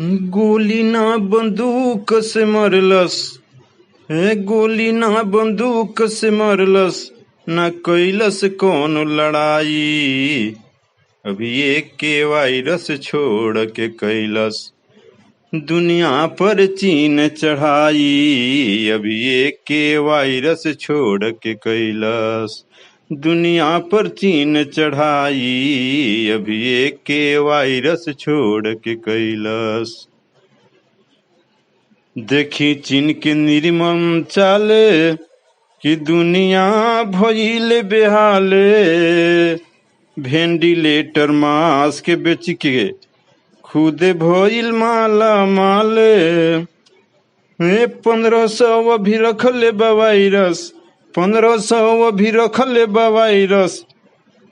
गोली ना बंदूक से मरलस। गोली ना बंदूक से मरलस, ना कैलस कौन लड़ाई। अभी एक के वायरस छोड़ के कैलस दुनिया पर चीन चढ़ाई। अभी एक के वायरस छोड़ के कैलस दुनिया पर चीन चढ़ाई। अभी एक के वायरस छोड़ के कैलस। देखी चीन के निर्मम चाले कि दुनिया भइल बेहाले। वेंटिलेटर मास्क बेच के खुद भइल माला माले। 1500 अभी रखले बा वायरस, 1500 अभी रखले बा वायरस,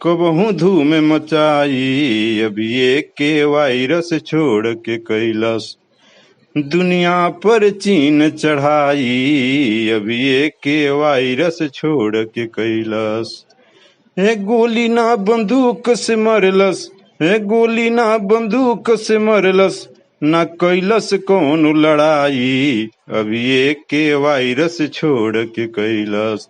कबहू धूम मचाई। अभी एक के वायरस छोड़ के कैलस दुनिया पर चीन चढ़ाई। अभी एक के वायरस छोड़ के कैलस। गोली ना बंदूक से मरलस, गोली ना बंदूक से मरलस, ना कैलस कौन लड़ाई। अभी एक के वायरस छोड़ के कैलस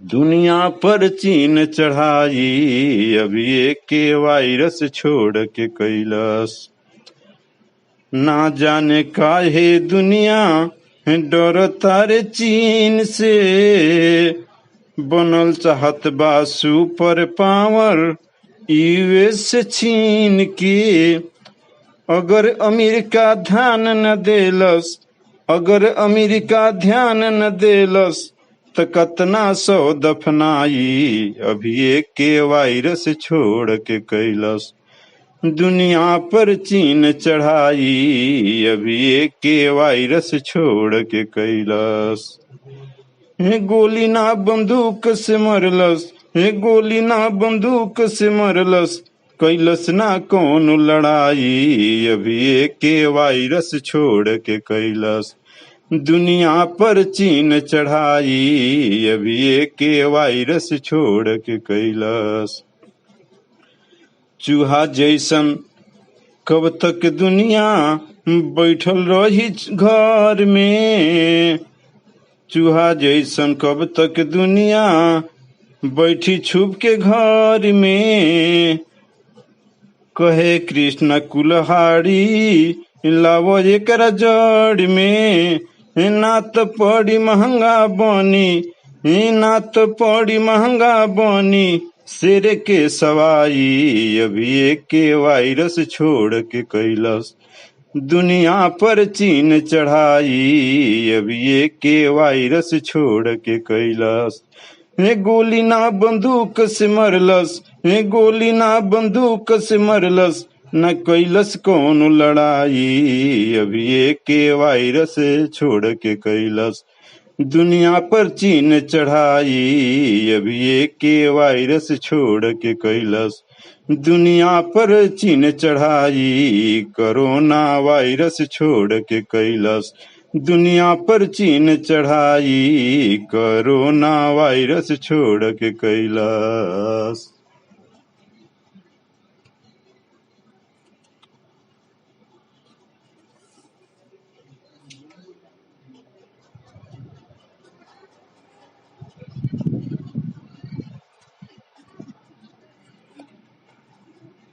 दुनिया पर चीन चढ़ाई। अभी एक के वायरस छोड़ के कैलस। ना जाने काहे दुनिया डर तारे चीन से, बनल चाहत बा सुपर पावर यूएस चीन के। अगर अमेरिका ध्यान न देलस, अगर अमेरिका ध्यान न देलस, त कतना सौ दफनाई। अभी एक के वायरस छोड़ के कैलस दुनिया पर चीन चढ़ाई। अभी एक के वायरस छोड़ के कैलस। गोली ना बंदूक से मरलस, गोली ना बंदूक से मरलस, कैलस ना कौन लड़ाई। अभी एक के वायरस छोड़ के कैलस दुनिया पर चीन चढ़ाई। अभी एक के वायरस छोड़ के कैलस। चूहा जैसन कब तक दुनिया बैठल रही घर में। चूहा जैसन कब तक दुनिया बैठी छुप के घर में। कहे कृष्ण कुल्हाड़ी लावो एकरा जड़ में। ना तो पड़ी महंगा बनी, ना तो पड़ी महंगा बनी शेर के सवाई। अभी एक के वायरस छोड़ के कैलस दुनिया पर चीन चढ़ाई। अभी एक के वायरस छोड़ के कैलस। गोली ना बंदूक से मरलस, गोली ना बंदूक से मरलस, न कैलस कौन लड़ाई। अभी एक के वायरस छोड़ के कैलस दुनिया पर चीन चढ़ाई। अभी एक के वायरस छोड़ के कैलस दुनिया पर चीन चढ़ाई। कोरोना वायरस छोड़ के कैलस दुनिया पर चीन चढ़ाई। कोरोना वायरस छोड़ के कैलस।